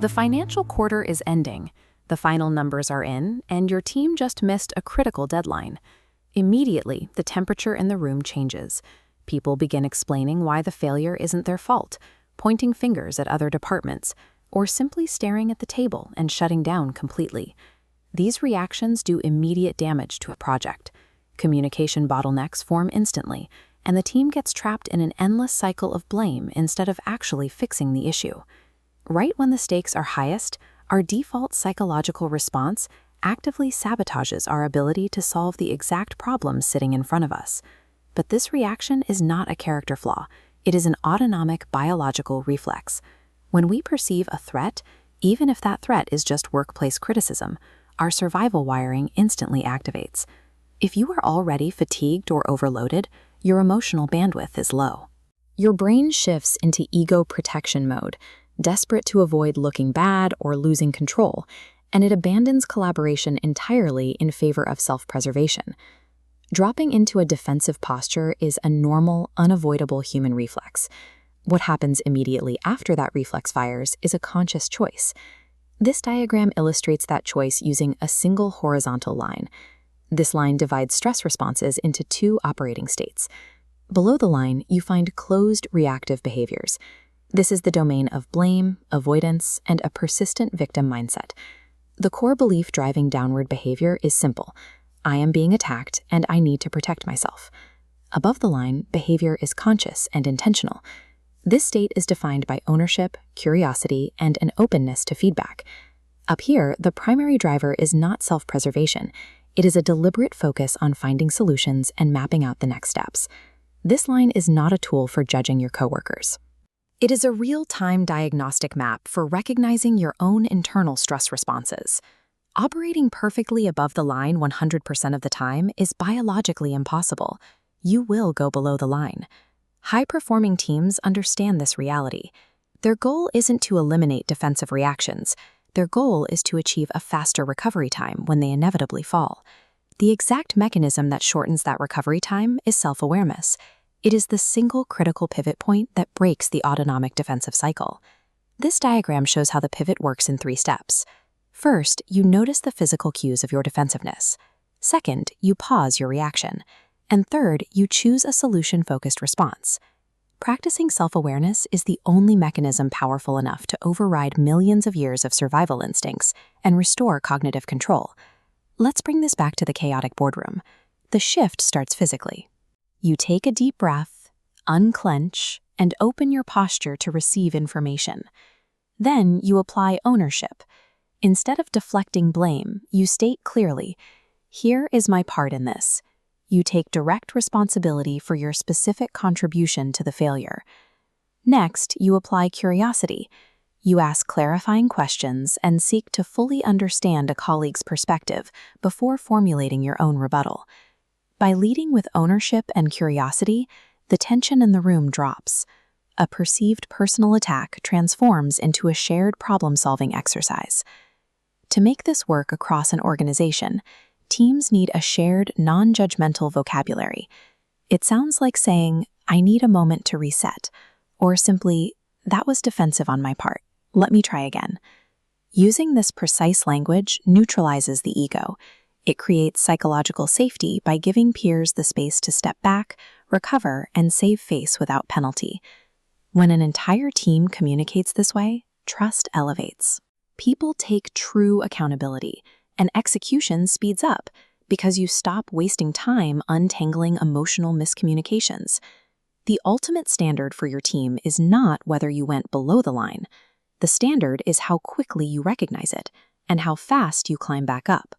The financial quarter is ending, the final numbers are in, and your team just missed a critical deadline. Immediately, the temperature in the room changes. People begin explaining why the failure isn't their fault, pointing fingers at other departments, or simply staring at the table and shutting down completely. These reactions do immediate damage to a project. Communication bottlenecks form instantly, and the team gets trapped in an endless cycle of blame instead of actually fixing the issue. Right when the stakes are highest, our default psychological response actively sabotages our ability to solve the exact problem sitting in front of us. But this reaction is not a character flaw. It is an autonomic biological reflex. When we perceive a threat, even if that threat is just workplace criticism, our survival wiring instantly activates. If you are already fatigued or overloaded, your emotional bandwidth is low. Your brain shifts into ego protection mode, desperate to avoid looking bad or losing control, and it abandons collaboration entirely in favor of self-preservation. Dropping into a defensive posture is a normal, unavoidable human reflex. What happens immediately after that reflex fires is a conscious choice. This diagram illustrates that choice using a single horizontal line. This line divides stress responses into two operating states. Below the line, you find closed reactive behaviors. This is the domain of blame, avoidance, and a persistent victim mindset. The core belief driving downward behavior is simple. I am being attacked, and I need to protect myself. Above the line, behavior is conscious and intentional. This state is defined by ownership, curiosity, and an openness to feedback. Up here, the primary driver is not self-preservation. It is a deliberate focus on finding solutions and mapping out the next steps. This line is not a tool for judging your coworkers. It is a real-time diagnostic map for recognizing your own internal stress responses. Operating perfectly above the line 100% of the time is biologically impossible. You will go below the line. High-performing teams understand this reality. Their goal isn't to eliminate defensive reactions. Their goal is to achieve a faster recovery time when they inevitably fall. The exact mechanism that shortens that recovery time is self-awareness. It is the single critical pivot point that breaks the autonomic defensive cycle. This diagram shows how the pivot works in 3 steps. First, you notice the physical cues of your defensiveness. Second, you pause your reaction. And third, you choose a solution-focused response. Practicing self-awareness is the only mechanism powerful enough to override millions of years of survival instincts and restore cognitive control. Let's bring this back to the chaotic boardroom. The shift starts physically. You take a deep breath, unclench, and open your posture to receive information. Then you apply ownership. Instead of deflecting blame, you state clearly, "Here is my part in this." You take direct responsibility for your specific contribution to the failure. Next, you apply curiosity. You ask clarifying questions and seek to fully understand a colleague's perspective before formulating your own rebuttal. By leading with ownership and curiosity, the tension in the room drops. A perceived personal attack transforms into a shared problem-solving exercise. To make this work across an organization, teams need a shared, non-judgmental vocabulary. It sounds like saying, "I need a moment to reset," or simply, "That was defensive on my part. Let me try again." Using this precise language neutralizes the ego. It creates psychological safety by giving peers the space to step back, recover, and save face without penalty. When an entire team communicates this way, trust elevates. People take true accountability, and execution speeds up because you stop wasting time untangling emotional miscommunications. The ultimate standard for your team is not whether you went below the line. The standard is how quickly you recognize it and how fast you climb back up.